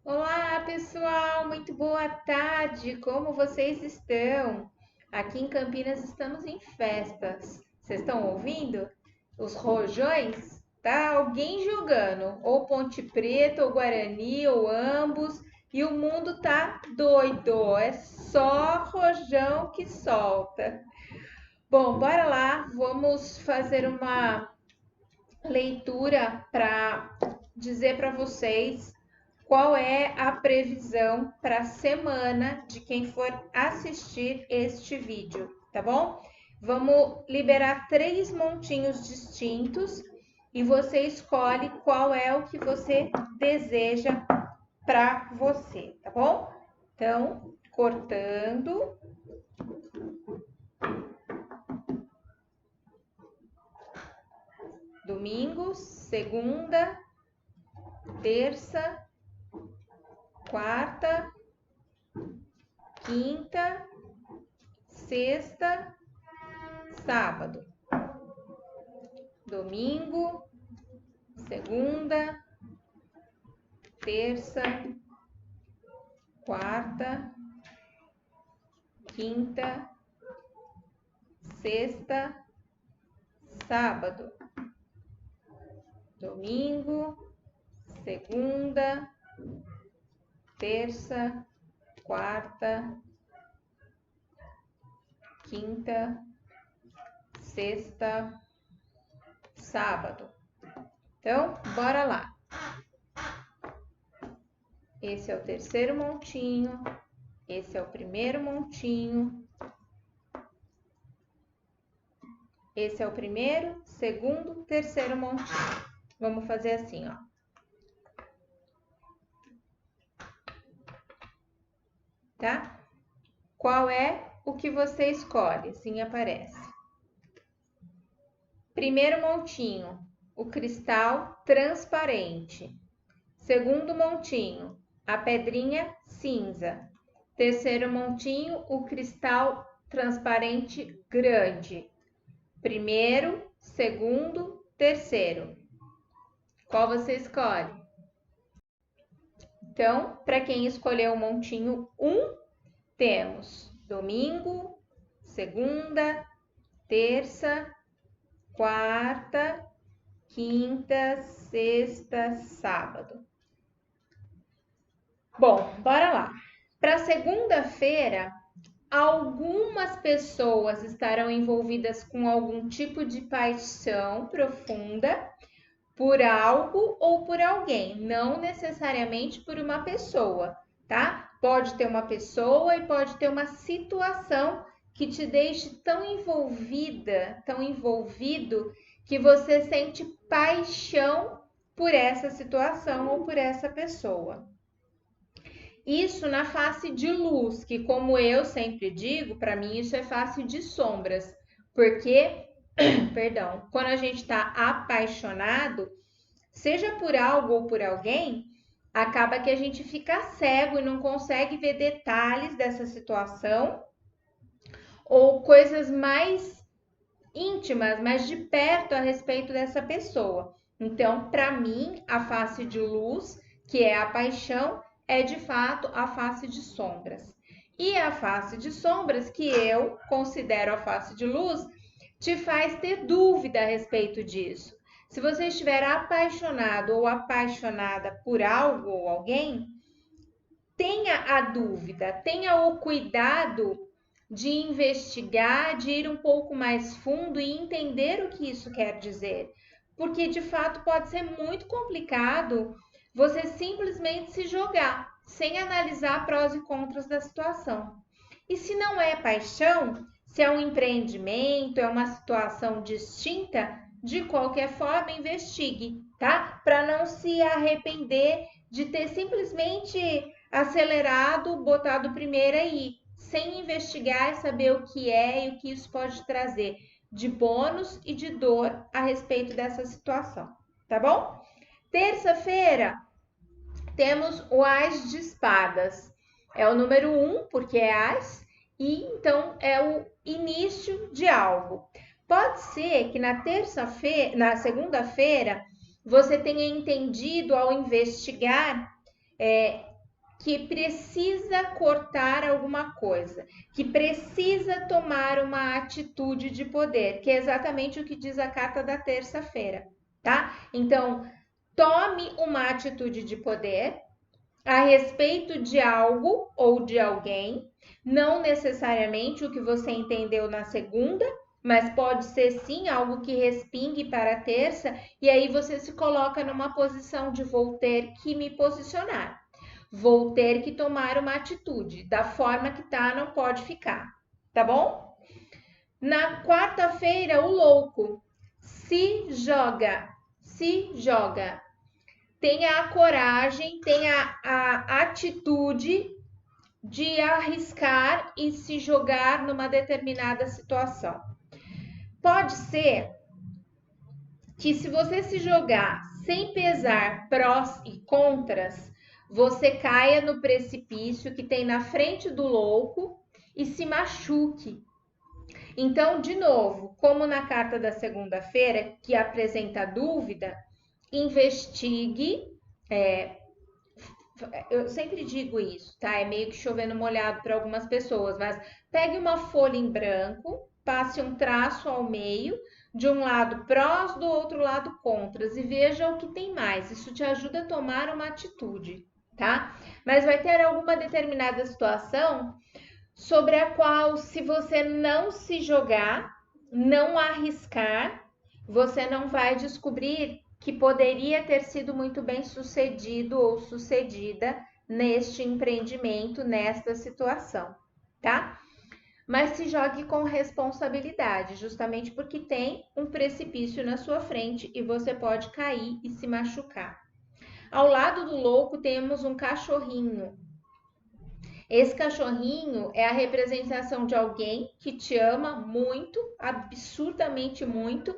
Olá, pessoal, muito boa tarde. Como vocês estão? Aqui em Campinas estamos em festas. Vocês estão ouvindo? Os rojões? Tá alguém jogando, ou Ponte Preta, ou Guarani, ou ambos, e o mundo tá doido. É só rojão que solta. Bom, bora lá, vamos fazer uma leitura para dizer para vocês qual é a previsão para a semana de quem for assistir este vídeo, tá bom? Vamos liberar 3 montinhos distintos e você escolhe qual é o que você deseja para você, tá bom? Então, cortando. Domingo, segunda, terça, quarta, quinta, sexta, sábado. Domingo, segunda, terça, quarta, quinta, sexta, sábado. Domingo, segunda, terça, quarta, quinta, sexta, sábado. Então, bora lá. Esse é o terceiro montinho, esse é o primeiro montinho, esse é o primeiro, segundo, terceiro montinho. Vamos fazer assim, ó. Tá? Qual é o que você escolhe? Sim, aparece. Primeiro montinho, o cristal transparente. Segundo montinho, a pedrinha cinza. Terceiro montinho, o cristal transparente grande. Primeiro, segundo, terceiro. Qual você escolhe? Então, para quem escolheu o montinho 1, temos domingo, segunda, terça, quarta, quinta, sexta, sábado. Bom, bora lá. Para segunda-feira, algumas pessoas estarão envolvidas com algum tipo de paixão profunda por algo ou por alguém, não necessariamente por uma pessoa, tá? Pode ter uma pessoa e pode ter uma situação que te deixe tão envolvida, tão envolvido, que você sente paixão por essa situação ou por essa pessoa. Isso na face de luz, que como eu sempre digo, para mim isso é face de sombras, porque, perdão, quando a gente está apaixonado, seja por algo ou por alguém, acaba que a gente fica cego e não consegue ver detalhes dessa situação ou coisas mais íntimas, mais de perto a respeito dessa pessoa. Então, para mim, a face de luz, que é a paixão, é de fato a face de sombras. E a face de sombras, que eu considero a face de luz, te faz ter dúvida a respeito disso. Se você estiver apaixonado ou apaixonada por algo ou alguém, tenha a dúvida, tenha o cuidado de investigar, de ir um pouco mais fundo e entender o que isso quer dizer. Porque de fato pode ser muito complicado você simplesmente se jogar sem analisar prós e contras da situação. E se não é paixão, se é um empreendimento, é uma situação distinta, de qualquer forma, investigue, tá? Para não se arrepender de ter simplesmente acelerado, botado primeiro aí, sem investigar e saber o que é e o que isso pode trazer de bônus e de dor a respeito dessa situação, tá bom? Terça-feira, temos o As de Espadas. É o número 1, porque é As, e então é o início de algo. Pode ser que na terça-feira, na segunda-feira, você tenha entendido ao investigar que precisa cortar alguma coisa, que precisa tomar uma atitude de poder, que é exatamente o que diz a carta da terça-feira, tá? Então, tome uma atitude de poder a respeito de algo ou de alguém, não necessariamente o que você entendeu na segunda, mas pode ser sim algo que respingue para a terça, e aí você se coloca numa posição de vou ter que me posicionar. Vou ter que tomar uma atitude. Da forma que tá, não pode ficar. Tá bom? Na quarta-feira, o louco se joga. Se joga. Tenha a coragem, tenha a atitude de arriscar e se jogar numa determinada situação. Pode ser que se você se jogar sem pesar prós e contras, você caia no precipício que tem na frente do louco e se machuque. Então, de novo, como na carta da segunda-feira, que apresenta dúvida, investigue. Eu sempre digo isso, tá? É meio que chovendo molhado para algumas pessoas, mas pegue uma folha em branco, passe um traço ao meio, de um lado prós, do outro lado contras, e veja o que tem mais. Isso te ajuda a tomar uma atitude, tá? Mas vai ter alguma determinada situação sobre a qual, se você não se jogar, não arriscar, você não vai descobrir que poderia ter sido muito bem sucedido ou sucedida neste empreendimento, nesta situação, tá? Mas se jogue com responsabilidade, justamente porque tem um precipício na sua frente e você pode cair e se machucar. Ao lado do louco temos um cachorrinho. Esse cachorrinho é a representação de alguém que te ama muito, absurdamente muito,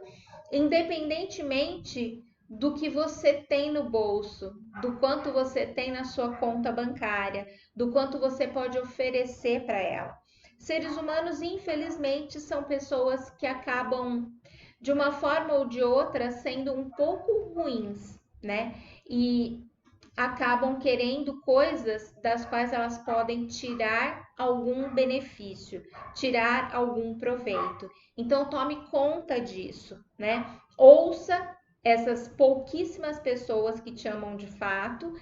independentemente do que você tem no bolso, do quanto você tem na sua conta bancária, do quanto você pode oferecer para ela. Seres humanos, infelizmente, são pessoas que acabam, de uma forma ou de outra, sendo um pouco ruins, né? E acabam querendo coisas das quais elas podem tirar algum benefício, tirar algum proveito. Então tome conta disso, né? Ouça essas pouquíssimas pessoas que te amam de fato,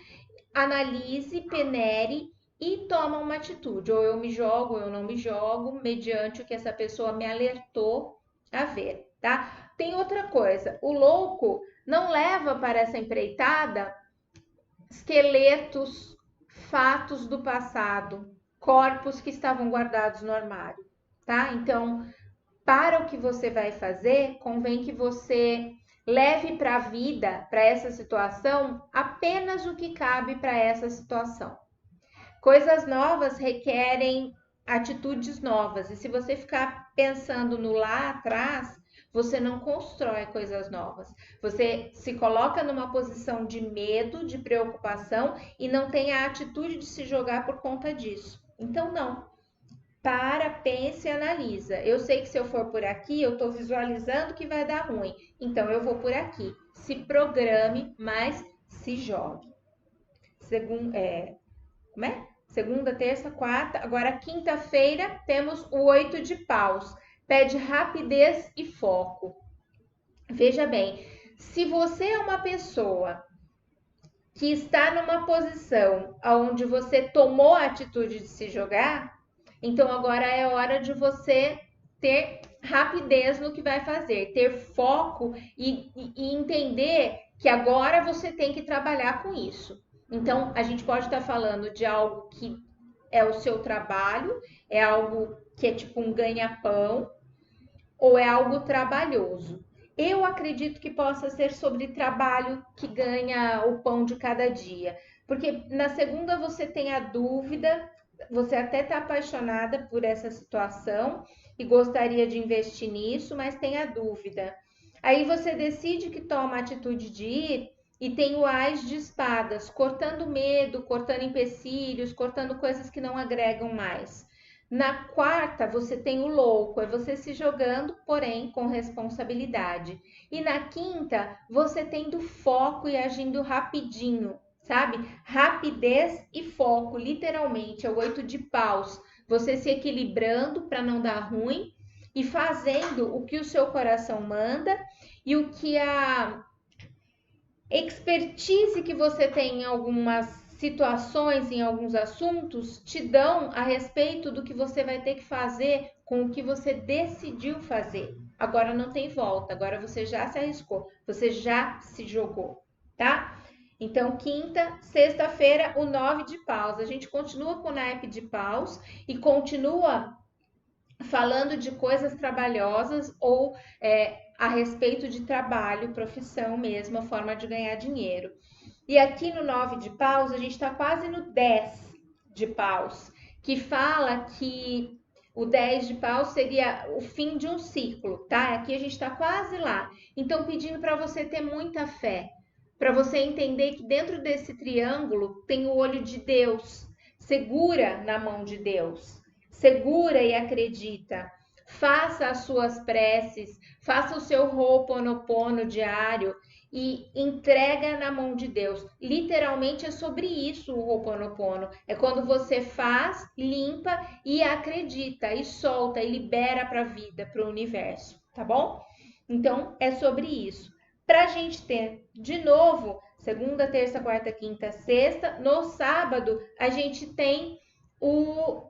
analise, penere e toma uma atitude. Ou eu me jogo, ou eu não me jogo, mediante o que essa pessoa me alertou a ver, tá? Tem outra coisa, o louco não leva para essa empreitada esqueletos, fatos do passado, corpos que estavam guardados no armário, tá? Então, para o que você vai fazer, convém que você leve para a vida, para essa situação, apenas o que cabe para essa situação. Coisas novas requerem atitudes novas, e se você ficar pensando no lá atrás, você não constrói coisas novas. Você se coloca numa posição de medo, de preocupação e não tem a atitude de se jogar por conta disso. Então, não. Para, pense e analisa. Eu sei que se eu for por aqui, eu estou visualizando que vai dar ruim. Então, eu vou por aqui. Se programe, mas se jogue. Como é? Segunda, terça, quarta. Agora, quinta-feira, temos o 8 de paus. Pede rapidez e foco. Veja bem, se você é uma pessoa que está numa posição onde você tomou a atitude de se jogar, então agora é hora de você ter rapidez no que vai fazer, ter foco e entender que agora você tem que trabalhar com isso. Então, a gente pode estar falando de algo que é o seu trabalho, é algo que é tipo um ganha-pão, ou é algo trabalhoso. Eu acredito que possa ser sobre trabalho que ganha o pão de cada dia. Porque na segunda você tem a dúvida, você até está apaixonada por essa situação e gostaria de investir nisso, mas tem a dúvida. Aí você decide que toma a atitude de ir e tem o ás de espadas, cortando medo, cortando empecilhos, cortando coisas que não agregam mais. Na quarta, você tem o louco, é você se jogando, porém com responsabilidade. E na quinta, você tendo foco e agindo rapidinho, sabe? rapidez e foco, literalmente, é o 8 de paus. Você se equilibrando para não dar ruim e fazendo o que o seu coração manda e o que a expertise que você tem em algumas situações, em alguns assuntos, te dão a respeito do que você vai ter que fazer com o que você decidiu fazer. Agora não tem volta, agora você já se arriscou, você já se jogou, tá? Então, quinta, sexta-feira, o 9 de paus. A gente continua com o naipe de paus e continua falando de coisas trabalhosas ou a respeito de trabalho, profissão mesmo, a forma de ganhar dinheiro. E aqui no 9 de paus, a gente está quase no 10 de paus, que fala que o 10 de paus seria o fim de um ciclo, tá? Aqui a gente está quase lá. Então, pedindo para você ter muita fé, para você entender que dentro desse triângulo tem o olho de Deus. Segura na mão de Deus. Segura e acredita. Faça as suas preces, faça o seu Ho'oponopono diário e entrega na mão de Deus. Literalmente é sobre isso o Ho'oponopono. É quando você faz, limpa e acredita e solta e libera para a vida, para o universo, tá bom? Então é sobre isso. Para a gente ter de novo segunda, terça, quarta, quinta, sexta. No sábado a gente tem o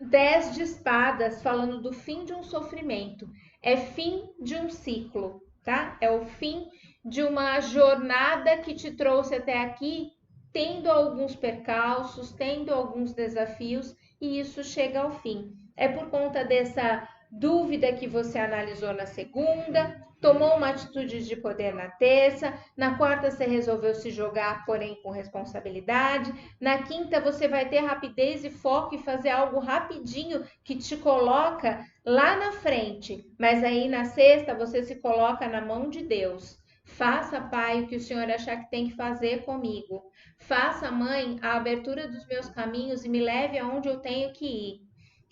10 de espadas, falando do fim de um sofrimento. É fim de um ciclo, tá? É o fim de uma jornada que te trouxe até aqui, tendo alguns percalços, tendo alguns desafios, e isso chega ao fim. É por conta dessa dúvida que você analisou na segunda, tomou uma atitude de poder na terça, na quarta você resolveu se jogar, porém com responsabilidade, na quinta você vai ter rapidez e foco e fazer algo rapidinho que te coloca lá na frente, mas aí na sexta você se coloca na mão de Deus. Faça, Pai, o que o Senhor achar que tem que fazer comigo. Faça, Mãe, a abertura dos meus caminhos e me leve aonde eu tenho que ir.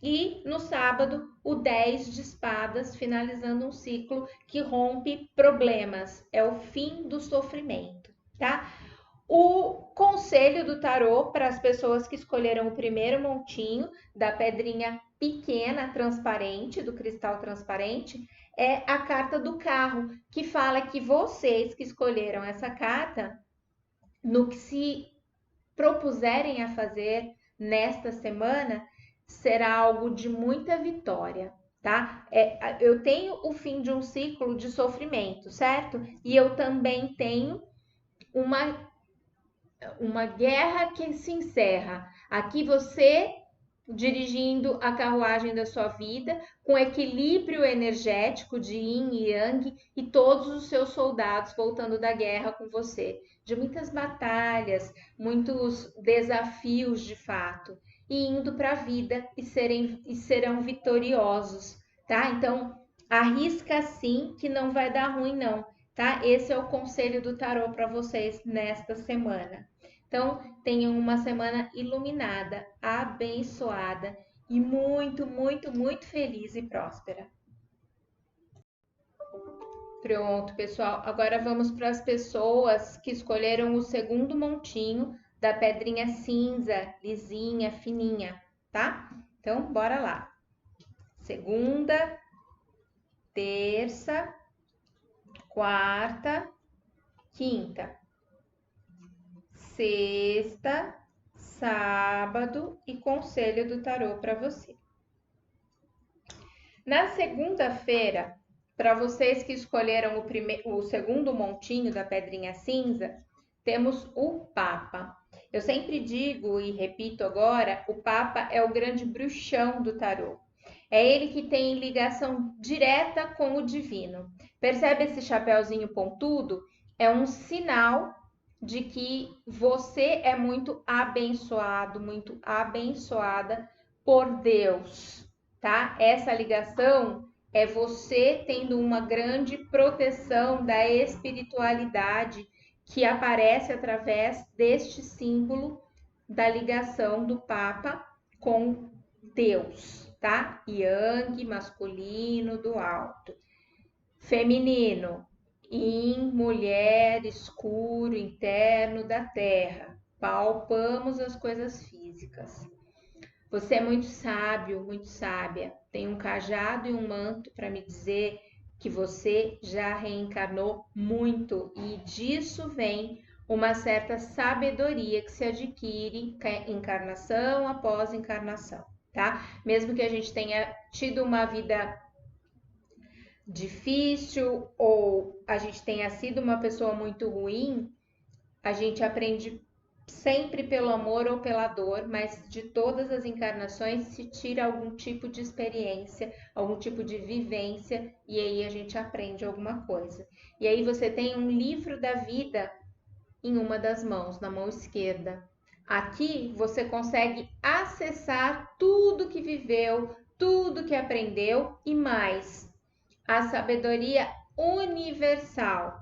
E no sábado, o 10 de espadas, finalizando um ciclo que rompe problemas. É o fim do sofrimento, tá? O conselho do tarô para as pessoas que escolheram o primeiro montinho da pedrinha pequena, transparente, do cristal transparente, é a carta do carro, que fala que vocês que escolheram essa carta, no que se propuserem a fazer nesta semana, será algo de muita vitória, tá? Eu tenho o fim de um ciclo de sofrimento, certo? E eu também tenho uma guerra que se encerra. Aqui você dirigindo a carruagem da sua vida com equilíbrio energético de yin e yang e todos os seus soldados voltando da guerra com você, de muitas batalhas, muitos desafios de fato, e indo para a vida e serão vitoriosos, tá? Então, arrisca sim que não vai dar ruim não, tá? Esse é o conselho do tarô para vocês nesta semana. Então, tenham uma semana iluminada, abençoada e muito, muito, muito feliz e próspera. Pronto, pessoal. Agora vamos para as pessoas que escolheram o segundo montinho da pedrinha cinza, lisinha, fininha, tá? Então, bora lá. Segunda, terça, quarta, quinta, sexta, sábado e conselho do tarô para você. Na segunda-feira, para vocês que escolheram o segundo montinho da pedrinha cinza, temos o Papa. Eu sempre digo e repito agora, o Papa é o grande bruxão do tarô. É ele que tem ligação direta com o divino. Percebe esse chapéuzinho pontudo? É um sinal de que você é muito abençoado, muito abençoada por Deus, tá? Essa ligação é você tendo uma grande proteção da espiritualidade que aparece através deste símbolo da ligação do Papa com Deus, tá? Yang, masculino, do alto. Feminino, Yin, mulher, escuro, interno da terra. palpamos as coisas físicas. Você é muito sábio, muito sábia. Tem um cajado e um manto para me dizer que você já reencarnou muito e disso vem uma certa sabedoria que se adquire encarnação após encarnação, tá? Mesmo que a gente tenha tido uma vida difícil ou a gente tenha sido uma pessoa muito ruim, a gente aprende sempre pelo amor ou pela dor, mas de todas as encarnações se tira algum tipo de experiência, algum tipo de vivência e aí a gente aprende alguma coisa. E aí você tem um livro da vida em uma das mãos, na mão esquerda. Aqui você consegue acessar tudo que viveu, tudo que aprendeu e mais. A sabedoria universal.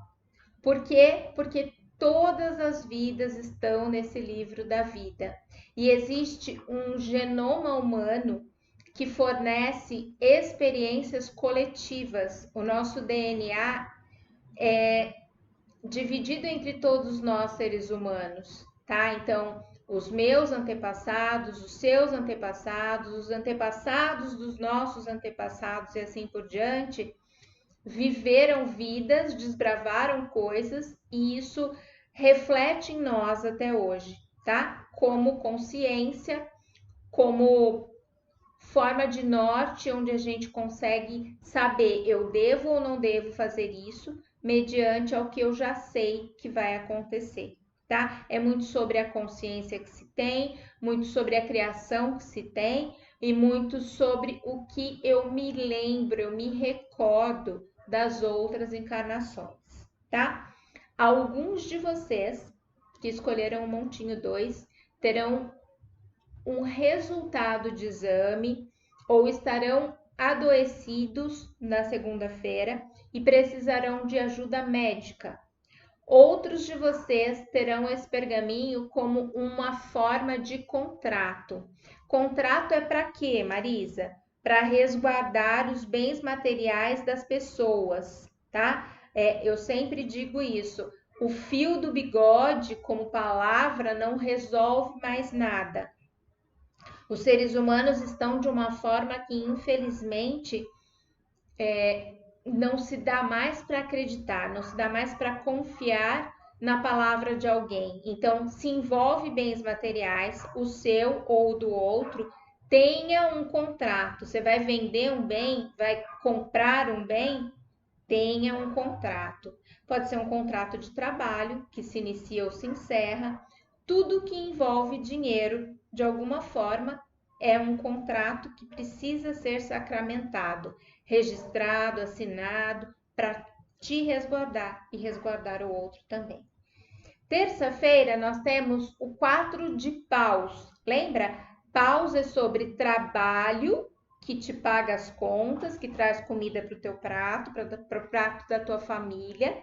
Por quê? Porque todas as vidas estão nesse livro da vida. E existe um genoma humano que fornece experiências coletivas. O nosso DNA é dividido entre todos nós seres humanos, tá? Então, os meus antepassados, os seus antepassados, os antepassados dos nossos antepassados e assim por diante, viveram vidas, desbravaram coisas e isso reflete em nós até hoje, tá? Como consciência, como forma de norte onde a gente consegue saber eu devo ou não devo fazer isso mediante ao que eu já sei que vai acontecer, tá? É muito sobre a consciência que se tem, muito sobre a criação que se tem e muito sobre o que eu me lembro, eu me recordo das outras encarnações, tá? Alguns de vocês que escolheram o Montinho 2 terão um resultado de exame ou estarão adoecidos na segunda-feira e precisarão de ajuda médica. Outros de vocês terão esse pergaminho como uma forma de contrato. Contrato é para quê, Marisa? Para resguardar os bens materiais das pessoas, tá? Eu sempre digo isso. O fio do bigode, como palavra, não resolve mais nada. Os seres humanos estão de uma forma que, infelizmente, não se dá mais para acreditar, não se dá mais para confiar na palavra de alguém. Então, se envolve bens materiais, o seu ou do outro, tenha um contrato. Você vai vender um bem, vai comprar um bem, tenha um contrato. Pode ser um contrato de trabalho que se inicia ou se encerra. Tudo que envolve dinheiro, de alguma forma, é um contrato que precisa ser sacramentado, registrado, assinado, para te resguardar e resguardar o outro também. Terça-feira nós temos o 4 de paus. Lembra? Paus é sobre trabalho, que te paga as contas, que traz comida para o teu prato, para o prato da tua família.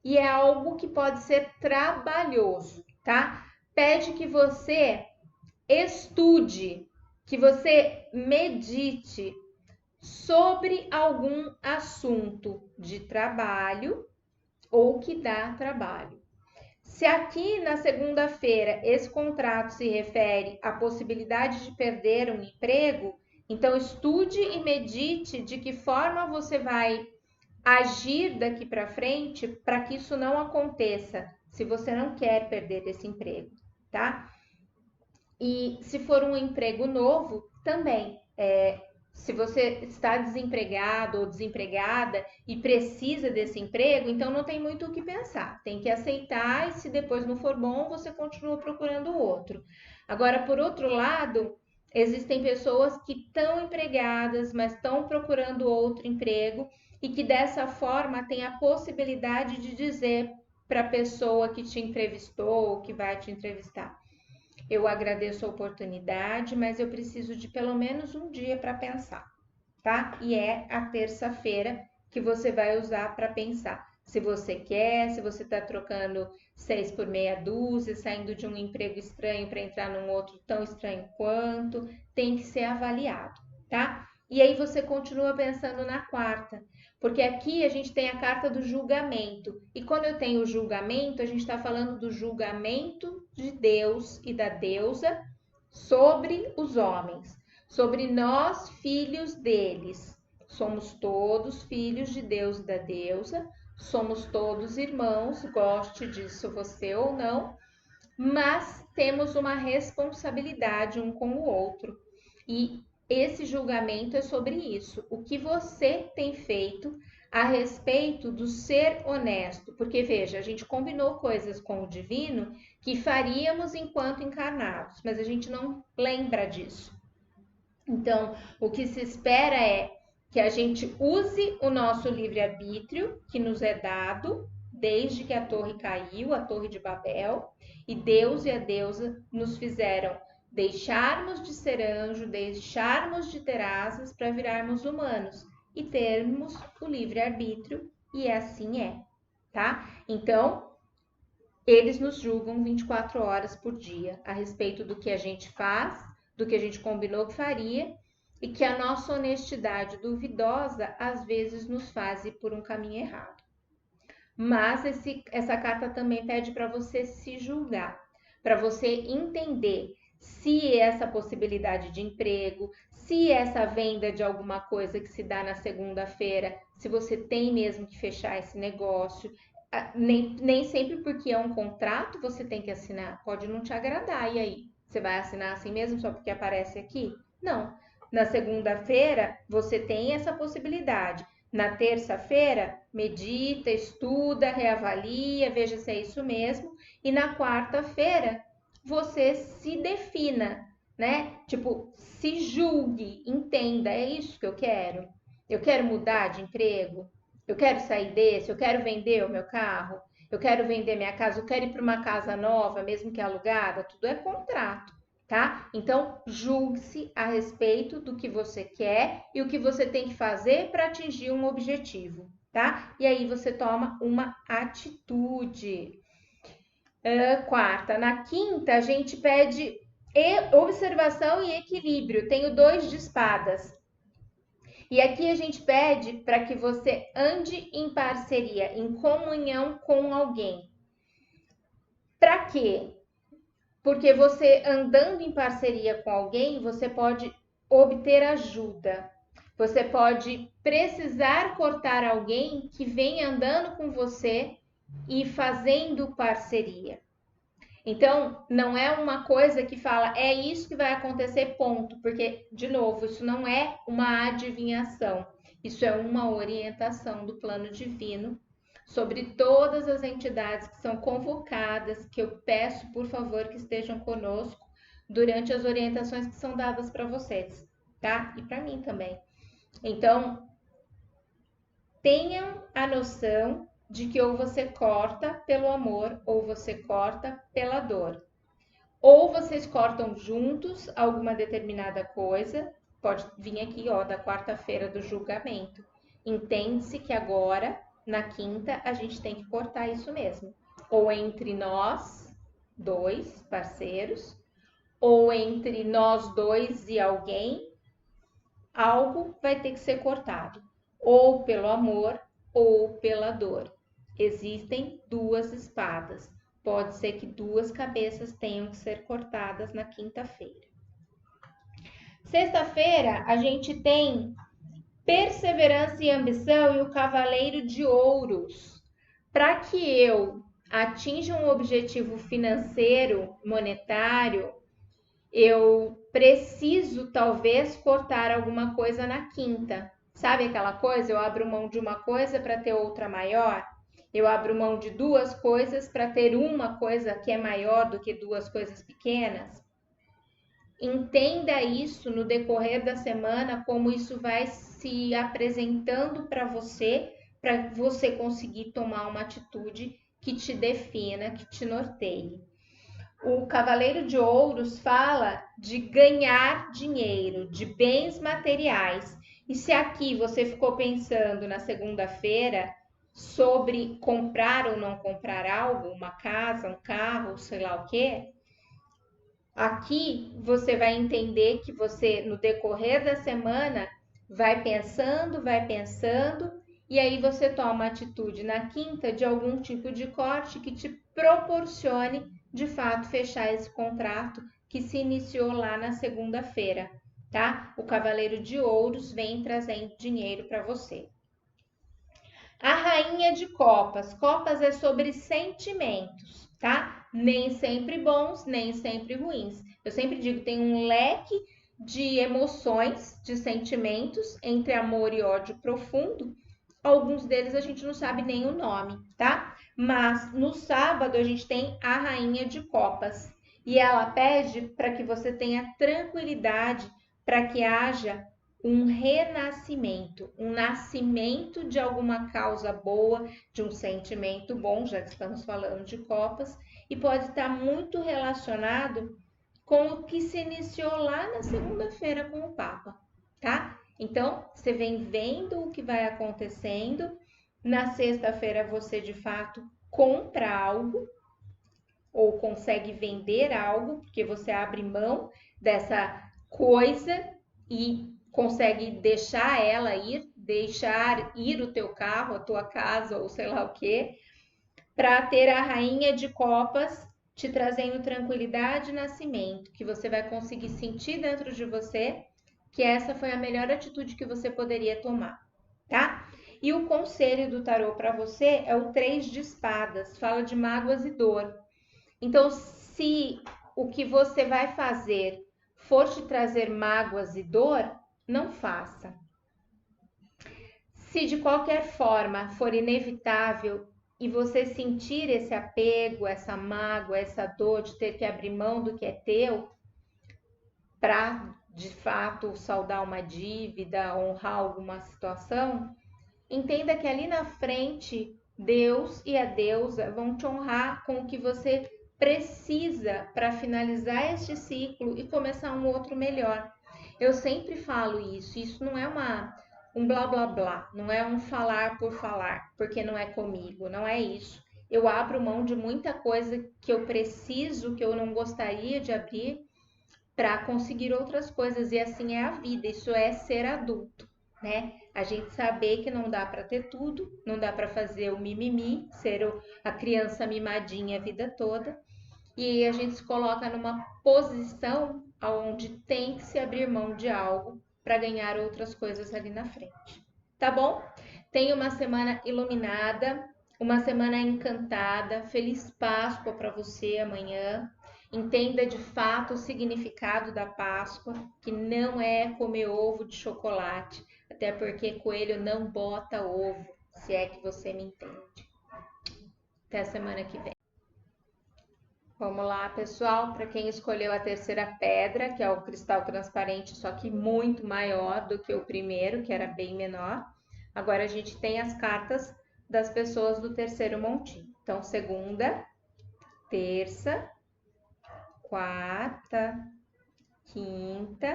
E é algo que pode ser trabalhoso, tá? Pede que você estude, que você medite sobre algum assunto de trabalho ou que dá trabalho. Se aqui na segunda-feira esse contrato se refere à possibilidade de perder um emprego, então estude e medite de que forma você vai agir daqui para frente para que isso não aconteça, se você não quer perder esse emprego, tá? E se for um emprego novo, também. Se você está desempregado ou desempregada e precisa desse emprego, então não tem muito o que pensar. Tem que aceitar e se depois não for bom, você continua procurando outro. Agora, por outro lado, existem pessoas que estão empregadas, mas estão procurando outro emprego e que dessa forma tem a possibilidade de dizer para a pessoa que te entrevistou ou que vai te entrevistar: eu agradeço a oportunidade, mas eu preciso de pelo menos um dia para pensar, tá? E é a terça-feira que você vai usar para pensar. Se você quer, se você está trocando 6 por meia dúzia, saindo de um emprego estranho para entrar num outro tão estranho quanto, tem que ser avaliado, tá? E aí você continua pensando na quarta, Porque aqui a gente tem a carta do julgamento. E quando eu tenho o julgamento, a gente está falando do julgamento de Deus e da deusa sobre os homens, sobre nós, filhos deles. Somos todos filhos de Deus e da deusa, somos todos irmãos, goste disso você ou não, mas temos uma responsabilidade um com o outro. E esse julgamento é sobre isso. O que você tem feito a respeito do ser honesto? Porque veja, a gente combinou coisas com o divino que faríamos enquanto encarnados, mas a gente não lembra disso. Então, o que se espera é que a gente use o nosso livre-arbítrio que nos é dado desde que a torre caiu, a torre de Babel, e Deus e a deusa nos fizeram deixarmos de ser anjo, deixarmos de ter asas para virarmos humanos e termos o livre-arbítrio, e assim é, tá? Então, eles nos julgam 24 horas por dia a respeito do que a gente faz, do que a gente combinou que faria e que a nossa honestidade duvidosa às vezes nos faz ir por um caminho errado. Mas essa carta também pede para você se julgar, para você entender se essa possibilidade de emprego, se essa venda de alguma coisa que se dá na segunda-feira, se você tem mesmo que fechar esse negócio. Nem sempre porque é um contrato você tem que assinar, pode não te agradar, e aí? Você vai assinar assim mesmo só porque aparece aqui? Não. Na segunda-feira, você tem essa possibilidade. Na terça-feira, medita, estuda, reavalia, veja se é isso mesmo. E na quarta-feira, você se defina, né? Tipo, se julgue, entenda, é isso que eu quero? Eu quero mudar de emprego? Eu quero sair desse? Eu quero vender o meu carro? Eu quero vender minha casa? Eu quero ir para uma casa nova, mesmo que alugada? Tudo é contrato, tá? Então, julgue-se a respeito do que você quer e o que você tem que fazer para atingir um objetivo, tá? E aí você toma uma atitude. Quarta. Na quinta, a gente pede observação e equilíbrio. Tenho 2 de espadas. E aqui a gente pede para que você ande em parceria, em comunhão com alguém. Para quê? Porque você andando em parceria com alguém, você pode obter ajuda. Você pode precisar cortar alguém que vem andando com você e fazendo parceria. Então, não é uma coisa que fala, é isso que vai acontecer, ponto. Porque, de novo, isso não é uma adivinhação. Isso é uma orientação do plano divino sobre todas as entidades que são convocadas, que eu peço, por favor, que estejam conosco durante as orientações que são dadas para vocês, tá? E para mim também. Então, tenham a noção de que ou você corta pelo amor ou você corta pela dor. Ou vocês cortam juntos alguma determinada coisa, pode vir aqui, ó, da quarta-feira do julgamento. Entende-se que agora, na quinta, a gente tem que cortar isso mesmo. Ou entre nós, 2 parceiros, ou entre nós 2 e alguém, algo vai ter que ser cortado. Ou pelo amor, ou pela dor. Existem 2 espadas. Pode ser que 2 cabeças tenham que ser cortadas na quinta-feira. Sexta-feira, a gente tem perseverança e ambição e o cavaleiro de ouros. Para que eu atinja um objetivo financeiro, monetário, eu preciso talvez cortar alguma coisa na quinta. Sabe aquela coisa? Eu abro mão de uma coisa para ter outra maior. Eu abro mão de 2 coisas para ter uma coisa que é maior do que 2 coisas pequenas. Entenda isso no decorrer da semana, como isso vai se apresentando para você conseguir tomar uma atitude que te defina, que te norteie. O Cavaleiro de Ouros fala de ganhar dinheiro, de bens materiais. E se aqui você ficou pensando na segunda-feira sobre comprar ou não comprar algo, uma casa, um carro, sei lá o quê, aqui você vai entender que você, no decorrer da semana, vai pensando e aí você toma atitude na quinta de algum tipo de corte que te proporcione, de fato, fechar esse contrato que se iniciou lá na segunda-feira, tá? O Cavaleiro de Ouros vem trazendo dinheiro para você. A Rainha de Copas. Copas é sobre sentimentos, tá? Nem sempre bons, nem sempre ruins. Eu sempre digo, tem um leque de emoções, de sentimentos entre amor e ódio profundo. Alguns deles a gente não sabe nem o nome, tá? Mas no sábado a gente tem a Rainha de Copas e ela pede para que você tenha tranquilidade, para que haja um renascimento, um nascimento de alguma causa boa, de um sentimento bom, já que estamos falando de copas, e pode estar muito relacionado com o que se iniciou lá na segunda-feira com o Papa, tá? Então, você vem vendo o que vai acontecendo. Na sexta-feira, você de fato compra algo ou consegue vender algo, porque você abre mão dessa coisa e consegue deixar ela ir, deixar ir o teu carro, a tua casa ou sei lá o que, para ter a Rainha de Copas te trazendo tranquilidade e nascimento, que você vai conseguir sentir dentro de você que essa foi a melhor atitude que você poderia tomar, tá? E o conselho do tarô para você é o 3 de espadas, fala de mágoas e dor. Então, se o que você vai fazer for te trazer mágoas e dor, não faça. Se de qualquer forma for inevitável e você sentir esse apego, essa mágoa, essa dor de ter que abrir mão do que é teu para de fato saldar uma dívida, honrar alguma situação, entenda que ali na frente Deus e a deusa vão te honrar com o que você precisa para finalizar este ciclo e começar um outro melhor. Eu sempre falo isso não é um blá blá blá, não é um falar por falar, porque não é comigo, não é isso. Eu abro mão de muita coisa que eu preciso, que eu não gostaria de abrir, para conseguir outras coisas, e assim é a vida, isso é ser adulto, né? A gente saber que não dá para ter tudo, não dá para fazer o mimimi, ser a criança mimadinha a vida toda, e a gente se coloca numa posição onde tem que se abrir mão de algo para ganhar outras coisas ali na frente. Tá bom? Tenha uma semana iluminada, uma semana encantada. Feliz Páscoa para você amanhã. Entenda de fato o significado da Páscoa, que não é comer ovo de chocolate, até porque coelho não bota ovo, se é que você me entende. Até a semana que vem. Vamos lá, pessoal, para quem escolheu a terceira pedra, que é o cristal transparente, só que muito maior do que o primeiro, que era bem menor. Agora a gente tem as cartas das pessoas do terceiro montinho. Então, segunda, terça, quarta, quinta,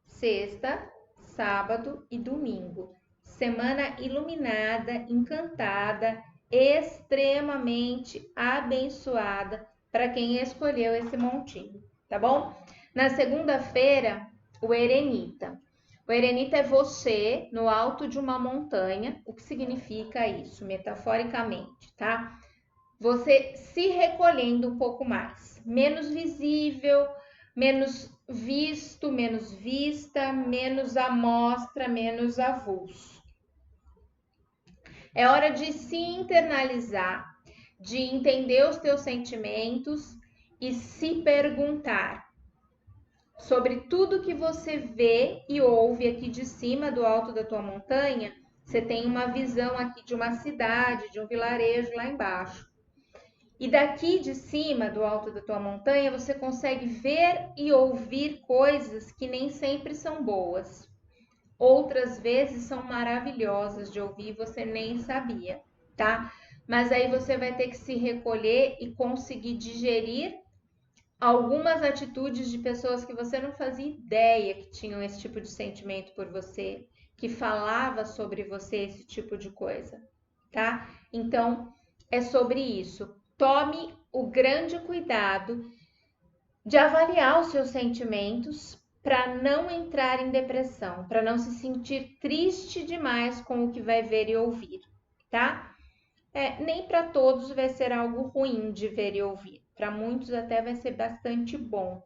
sexta, sábado e domingo. Semana iluminada, encantada, extremamente abençoada para quem escolheu esse montinho, tá bom? Na segunda-feira, o Erenita. O Erenita é você no alto de uma montanha. O que significa isso, metaforicamente, tá? Você se recolhendo um pouco mais, menos visível, menos visto, menos vista, menos amostra, menos avulso. É hora de se internalizar, de entender os teus sentimentos e se perguntar sobre tudo que você vê e ouve aqui de cima do alto da tua montanha. Você tem uma visão aqui de uma cidade, de um vilarejo lá embaixo. E daqui de cima, do alto da tua montanha, você consegue ver e ouvir coisas que nem sempre são boas. Outras vezes são maravilhosas de ouvir e você nem sabia, tá? Mas aí você vai ter que se recolher e conseguir digerir algumas atitudes de pessoas que você não fazia ideia que tinham esse tipo de sentimento por você, que falava sobre você esse tipo de coisa, tá? Então, é sobre isso. Tome o grande cuidado de avaliar os seus sentimentos para não entrar em depressão, para não se sentir triste demais com o que vai ver e ouvir, tá? Nem para todos vai ser algo ruim de ver e ouvir. Para muitos até vai ser bastante bom.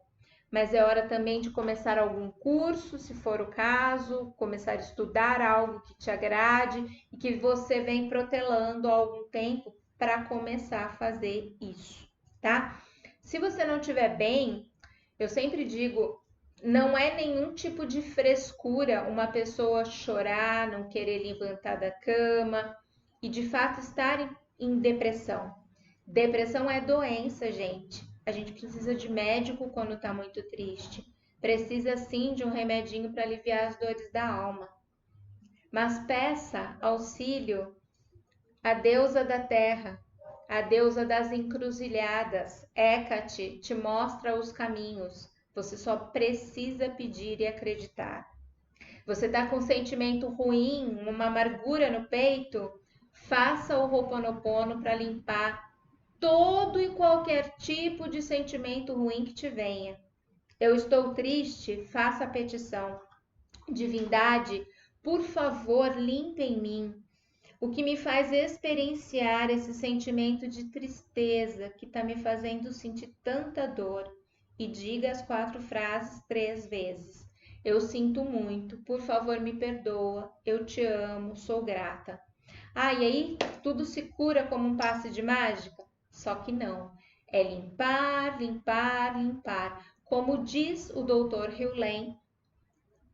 Mas é hora também de começar algum curso, se for o caso, começar a estudar algo que te agrade e que você vem protelando há algum tempo para começar a fazer isso, tá? Se você não estiver bem, eu sempre digo, não é nenhum tipo de frescura uma pessoa chorar, não querer levantar da cama e de fato estar em depressão. Depressão é doença, gente. A gente precisa de médico quando está muito triste. Precisa sim de um remedinho para aliviar as dores da alma. Mas peça auxílio à deusa da terra, à deusa das encruzilhadas. Hecate te mostra os caminhos. Você só precisa pedir e acreditar. Você está com um sentimento ruim, uma amargura no peito? Faça o Ho'oponopono para limpar todo e qualquer tipo de sentimento ruim que te venha. Eu estou triste? Faça a petição. Divindade, por favor, limpe em mim o que me faz experienciar esse sentimento de tristeza que está me fazendo sentir tanta dor. E diga as 4 frases 3 vezes. Eu sinto muito, por favor me perdoa, eu te amo, sou grata. E aí tudo se cura como um passe de mágica? Só que não. É limpar, limpar, limpar. Como diz o Dr. Hugh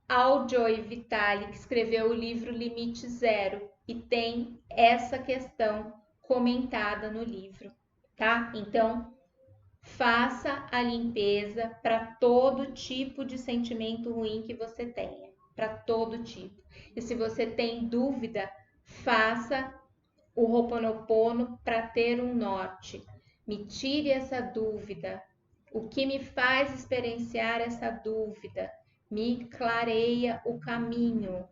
Al Joy Vitale, que escreveu o livro Limite Zero, e tem essa questão comentada no livro, tá? Então, faça a limpeza para todo tipo de sentimento ruim que você tenha, para todo tipo. E se você tem dúvida, faça o Ho'oponopono para ter um norte. Me tire essa dúvida. O que me faz experienciar essa dúvida? Me clareia o caminho.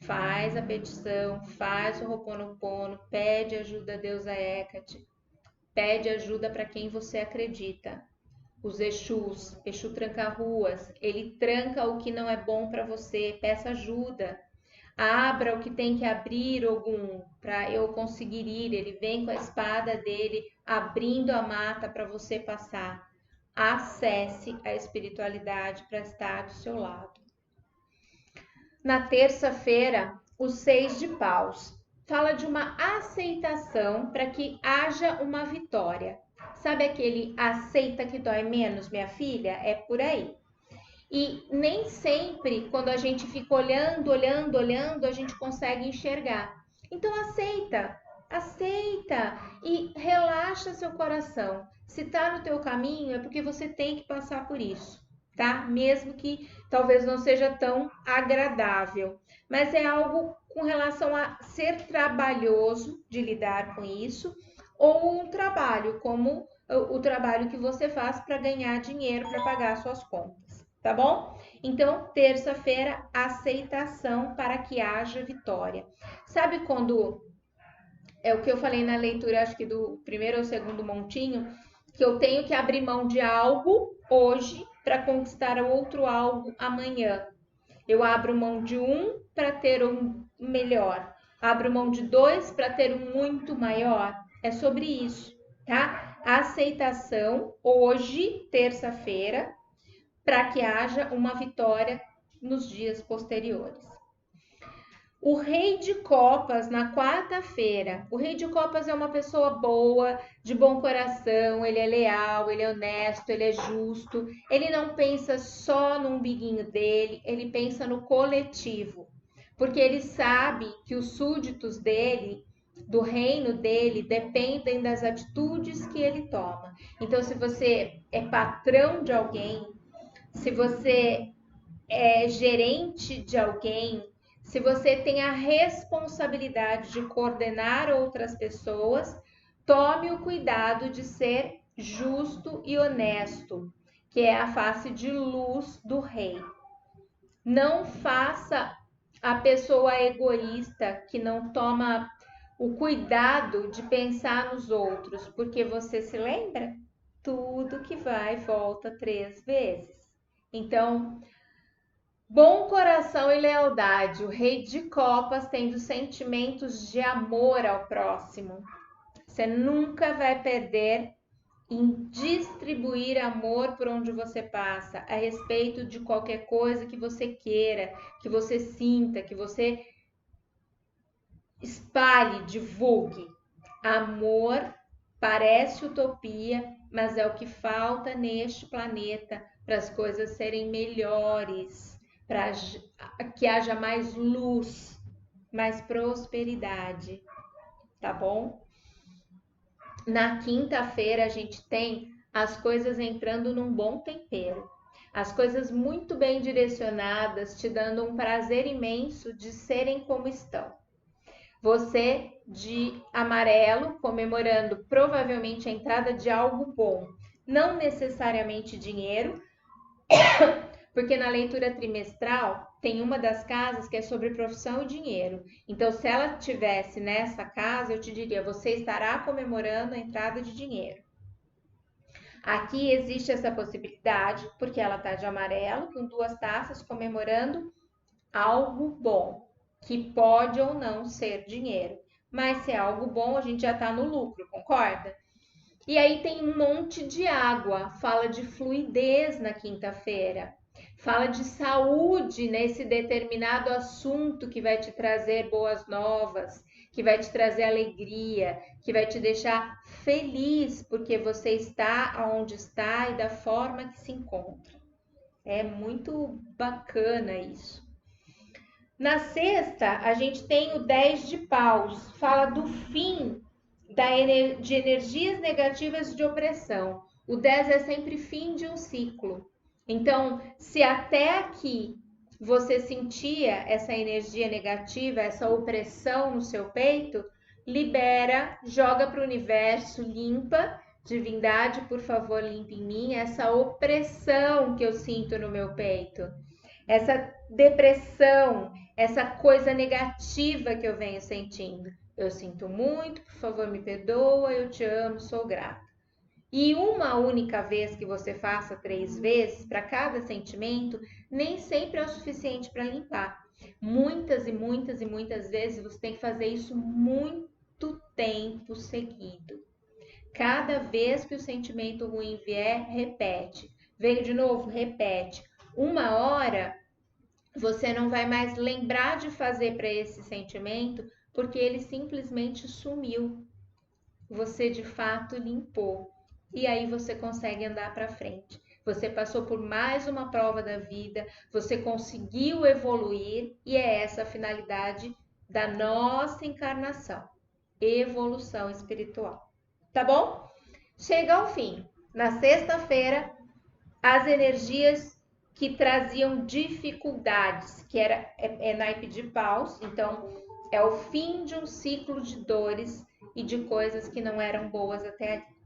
Faz a petição, faz o Ho'oponopono, pede ajuda a deusa Hecate, pede ajuda para quem você acredita. Os Exus, Exu tranca-ruas, ele tranca o que não é bom para você, peça ajuda. Abra o que tem que abrir, Ogum, para eu conseguir ir. Ele vem com a espada dele, abrindo a mata para você passar. Acesse a espiritualidade para estar do seu lado. Na terça-feira, o 6 de paus fala de uma aceitação para que haja uma vitória. Sabe aquele aceita que dói menos, minha filha? É por aí. E nem sempre, quando a gente fica olhando, olhando, olhando, a gente consegue enxergar. Então aceita, aceita e relaxa seu coração. Se está no teu caminho, é porque você tem que passar por isso, tá? Mesmo que talvez não seja tão agradável, mas é algo com relação a ser trabalhoso de lidar com isso, ou um trabalho como o trabalho que você faz para ganhar dinheiro para pagar suas contas, tá bom? Então, terça-feira, aceitação para que haja vitória. Sabe quando é o que eu falei na leitura, acho que do primeiro ou segundo montinho, que eu tenho que abrir mão de algo hoje para conquistar outro algo amanhã. Eu abro mão de um para ter um melhor. Abro mão de 2 para ter um muito maior. É sobre isso, tá? Aceitação hoje, terça-feira, para que haja uma vitória nos dias posteriores. O Rei de Copas na quarta-feira. O Rei de Copas é uma pessoa boa, de bom coração, ele é leal, ele é honesto, ele é justo. Ele não pensa só no umbiguinho dele, ele pensa no coletivo. Porque ele sabe que os súditos dele, do reino dele, dependem das atitudes que ele toma. Então, se você é patrão de alguém, se você é gerente de alguém, se você tem a responsabilidade de coordenar outras pessoas, tome o cuidado de ser justo e honesto, que é a face de luz do rei. Não faça a pessoa egoísta que não toma o cuidado de pensar nos outros, porque você se lembra? Tudo que vai volta 3 vezes. Então, Bom coração e lealdade, o rei de copas tendo sentimentos de amor ao próximo. Você nunca vai perder em distribuir amor por onde você passa, a respeito de qualquer coisa que você queira, que você sinta, que você espalhe, divulgue. Amor parece utopia, mas é o que falta neste planeta para as coisas serem melhores, para que haja mais luz, mais prosperidade, tá bom? Na quinta-feira a gente tem as coisas entrando num bom tempero. As coisas muito bem direcionadas, te dando um prazer imenso de serem como estão. Você de amarelo, comemorando provavelmente a entrada de algo bom, não necessariamente dinheiro, porque na leitura trimestral tem uma das casas que é sobre profissão e dinheiro. Então, se ela tivesse nessa casa, eu te diria: você estará comemorando a entrada de dinheiro. Aqui existe essa possibilidade, porque ela está de amarelo, com duas taças comemorando algo bom, que pode ou não ser dinheiro. Mas se é algo bom, a gente já está no lucro, concorda? E aí tem um monte de água, fala de fluidez na quinta-feira, fala de saúde nesse determinado assunto que vai te trazer boas novas, que vai te trazer alegria, que vai te deixar feliz porque você está onde está e da forma que se encontra. É muito bacana isso. Na sexta, a gente tem o 10 de paus, fala do fim de energias negativas de opressão. O 10 é sempre fim de um ciclo. Então, se até aqui você sentia essa energia negativa, essa opressão no seu peito, libera, joga para o universo, limpa. Divindade, por favor, limpe em mim essa opressão que eu sinto no meu peito, essa depressão, essa coisa negativa que eu venho sentindo. Eu sinto muito, por favor, me perdoa, eu te amo, sou grata. E uma única vez que você faça 3 vezes para cada sentimento, nem sempre é o suficiente para limpar. Muitas e muitas e muitas vezes você tem que fazer isso muito tempo seguido. Cada vez que o sentimento ruim vier, repete. Veio de novo, repete. Uma hora você não vai mais lembrar de fazer para esse sentimento porque ele simplesmente sumiu. Você de fato limpou. E aí você consegue andar para frente. Você passou por mais uma prova da vida, você conseguiu evoluir e é essa a finalidade da nossa encarnação, evolução espiritual. Tá bom? Chega ao fim. Na sexta-feira, as energias que traziam dificuldades, que é naipe de paus, então é o fim de um ciclo de dores e de coisas que não eram boas até ali.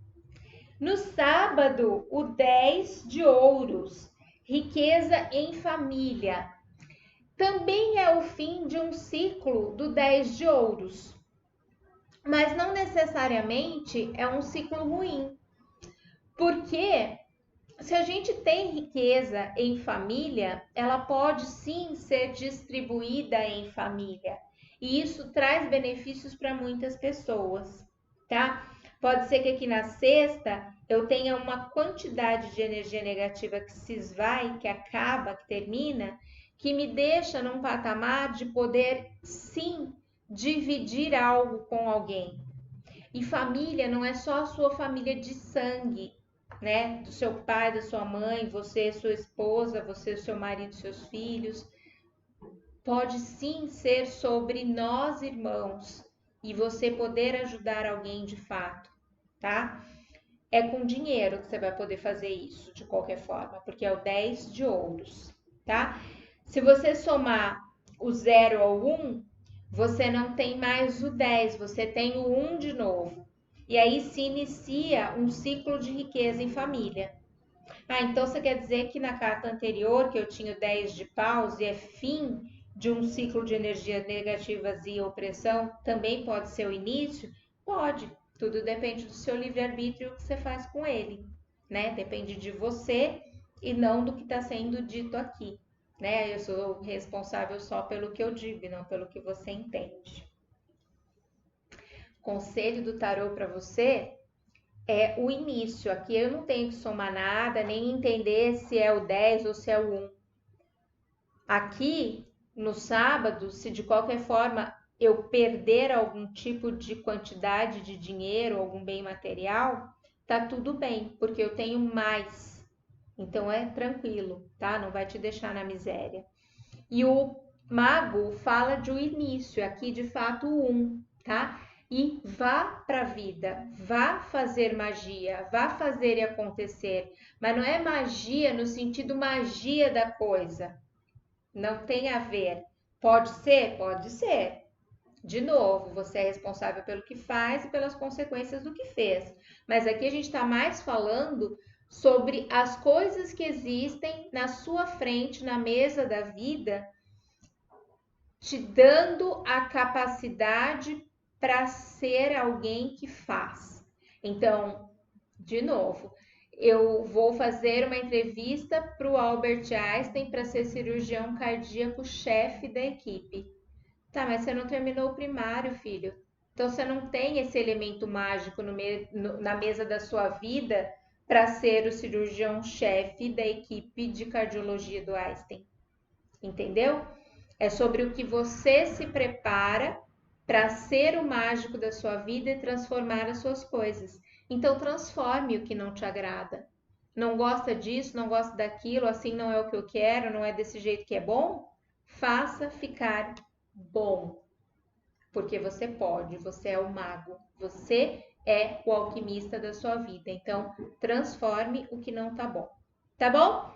No sábado, o 10 de ouros, riqueza em família. Também é o fim de um ciclo do 10 de ouros, mas não necessariamente é um ciclo ruim, porque se a gente tem riqueza em família, ela pode sim ser distribuída em família. E isso traz benefícios para muitas pessoas, tá? Pode ser que aqui na sexta eu tenha uma quantidade de energia negativa que se esvai, que acaba, que termina, que me deixa num patamar de poder sim dividir algo com alguém. E família não é só a sua família de sangue, né? Do seu pai, da sua mãe, você, sua esposa, você, seu marido, seus filhos. Pode sim ser sobre nós, irmãos, e você poder ajudar alguém de fato, tá? É com dinheiro que você vai poder fazer isso, de qualquer forma, porque é o 10 de ouros, tá? Se você somar o 0 ao 1, você não tem mais o 10, você tem o 1 de novo. E aí se inicia um ciclo de riqueza em família. Ah, então você quer dizer que na carta anterior, que eu tinha o 10 de paus e é fim de um ciclo de energias negativas e opressão, também pode ser o início? Pode. Tudo depende do seu livre-arbítrio que você faz com ele, né? Depende de você e não do que está sendo dito aqui, né? Eu sou responsável só pelo que eu digo e não pelo que você entende. Conselho do tarô para você é o início. Aqui eu não tenho que somar nada, nem entender se é o 10 ou se é o 1. Aqui, no sábado, se de qualquer forma eu perder algum tipo de quantidade de dinheiro, algum bem material, tá tudo bem, porque eu tenho mais. Então é tranquilo, tá? Não vai te deixar na miséria. E o mago fala de um início, aqui de fato o 1, tá? E vá para a vida, vá fazer magia, vá fazer e acontecer. Mas não é magia no sentido magia da coisa. Não tem a ver. Pode ser? Pode ser. De novo, você é responsável pelo que faz e pelas consequências do que fez. Mas aqui a gente está mais falando sobre as coisas que existem na sua frente, na mesa da vida, te dando a capacidade para ser alguém que faz. Então, de novo, eu vou fazer uma entrevista para o Albert Einstein para ser cirurgião cardíaco chefe da equipe. Tá, mas você não terminou o primário, filho. Então você não tem esse elemento mágico na mesa da sua vida para ser o cirurgião chefe da equipe de cardiologia do Einstein. Entendeu? É sobre o que você se prepara para ser o mágico da sua vida e transformar as suas coisas. Então transforme o que não te agrada. Não gosta disso, não gosta daquilo, assim não é o que eu quero, não é desse jeito que é bom? Faça ficar bom. Porque você pode, você é o mago, você é o alquimista da sua vida. Então, transforme o que não tá bom. Tá bom?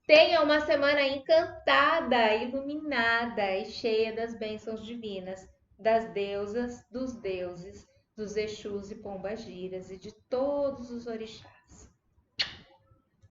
Tenha uma semana encantada, iluminada e cheia das bênçãos divinas, das deusas, dos deuses, dos Exus e Pombagiras e de todos os orixás.